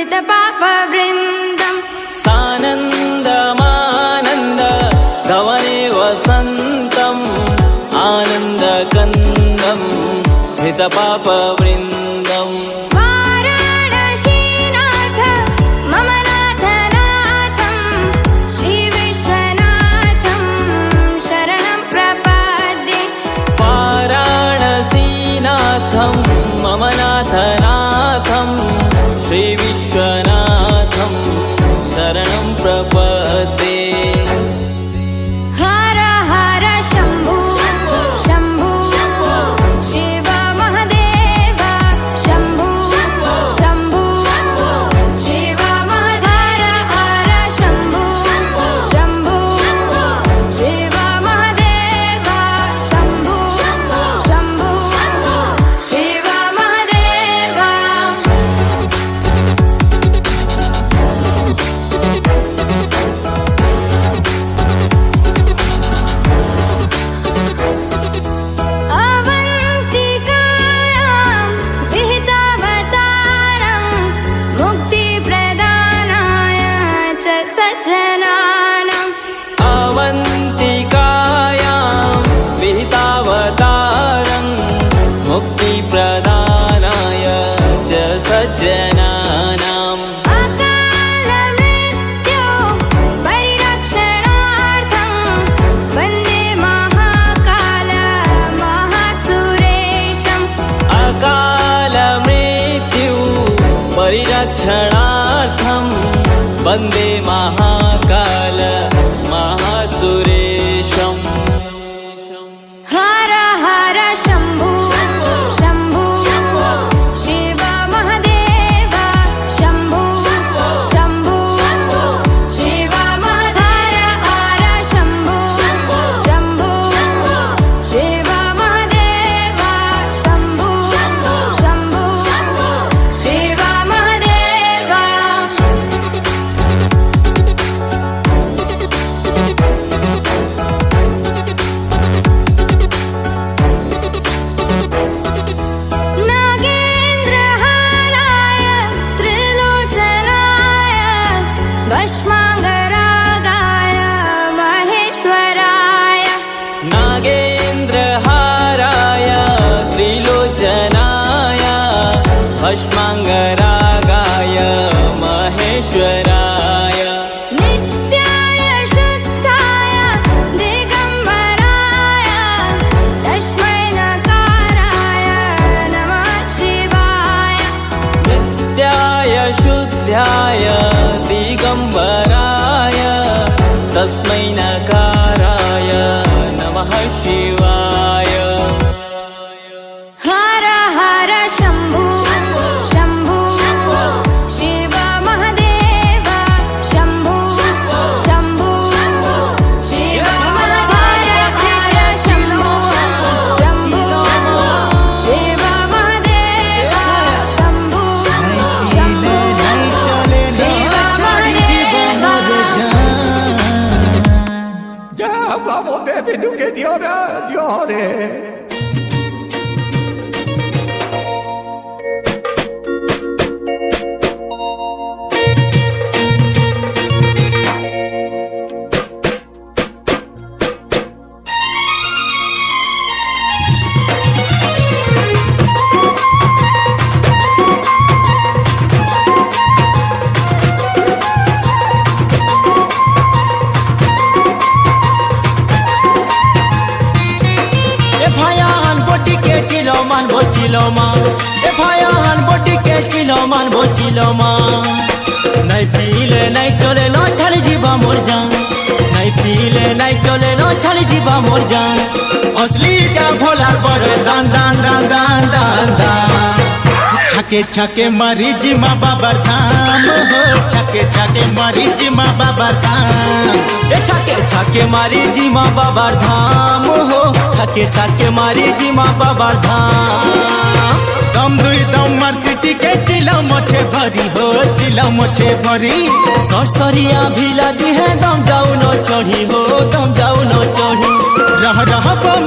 धृतपापवृन्दं सानन्दमानन्द गवने वसन्तम् आनन्दकन्दं धृतपापवृन्दम् वाराणसीनाथ मम नाथनाथं श्रीविश्वनाथं शरणं प्रपद्ये वाराणसीनाथं मम नाथनाथं श्रीविश्वनाथं शरणं प्रपद्ये हर हर शम्भो शम्भो शिव महदेव शम्भो शम्भो शिव महदेव हर शम्भो शम्भो शिव महदेव शम्भो शम्भो शिव महदेव अवन्तिकायां विहितावतारं मुक्तिप्रदानाय च सज्जनानाम् अवन्तिकायां विहितावतारं मुक्तिप्रदानाय च सज्जनानाम् अकालमृत्यो परिरक्षणार्थं वन्दे महाकाल महासुरेशम् अकालमृत्यु परिरक्षणार्थं वन्दे महाकाल महासुरेशम् हर हर शम्भो शम्भो शिव महदेव शम्भो शम्भो शिव महदेव हर शम्भो शम्भो शिव महदेव शम्भो शम्भो शिव महदेव नागेन्द्रहाराय त्रिलोचनाय भस्माङ्गरागाय महेश्वराय नागेन्द्रहाराय त्रिलोचनाय भस्माङ्गरागाय महेश्वराय नित्याय शुद्धाय दिगम्बराय तस्मै नकाराय नमः शिवाय नित्याय शुद्धाय दिगम्बराय तस्मै नकाराय नमः शिवाय हर हर शम्भो शम्भो शिव महदेव शम्भो शम्भो शिव महदेव हर Shambho Shambho Shiv Mahadeva Shambho Shambho Shiv Mahadeva Ya hablamos de Perú que llore. नहीं पीले नहीं चले न छाड़ी जीवा मोर जान नहीं पीले नहीं चले न छाड़ी जीवा मोर जान असली का भोला पर दान दान दान दान दान दान छके छके मारी जी माँ बाबा धाम हो छके छके मारी जी माँ बाबा धाम ए छके छके मारी जी माँ बाबा धाम हो छके छके मारी जी माँ बाबा धाम दम दुई दम मार सिटी के चिला मोछे भरी हो चिला मोछे भरी सरसरिया भिला दी है दम जाऊ न चढ़ी हो दम जाऊ न चढ़ी रह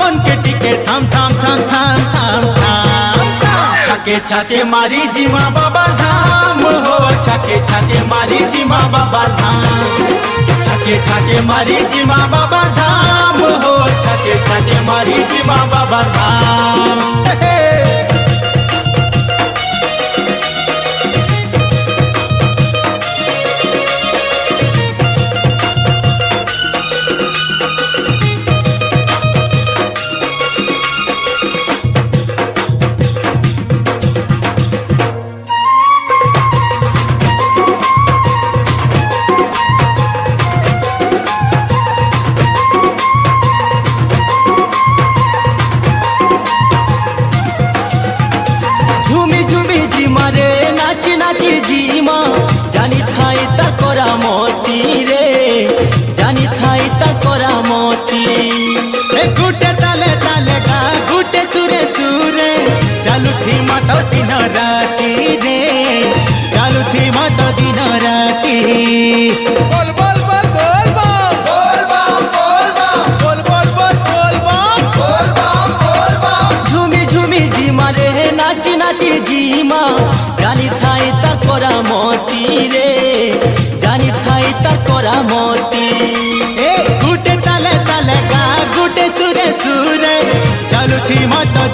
मन के टिके थाम थाम थाम थाम थाम थाम छके छके मारी जी माँ बाबा धाम हो छके छाके मारी जिमा बाबार धाम छाके छाके मारी जिमा बाबार धाम हो छाके छाके मारी जिमा बाबार धाम झुमी झुमी जिमा रे नाची नाची जिमा जानी थाई तार करा मोती रे जानी थाई तार करा मोती गुटे ताले ताले गा गुटे सुरे सुरे चालू थी माता दिन राती रे चालू थी माता दिन राती बोल बोल बोल बोल बम बोल बम बोल बम बोल बोल बोल बम बोल बम बोल बम झुमी झुमी जिमा रे नाची नाची जिमा जानी थाई तार करा मोती रे जानी थाई तार करा मोती गुटे ताले ताले गा गुटे सुरे सुरे चालू थी माता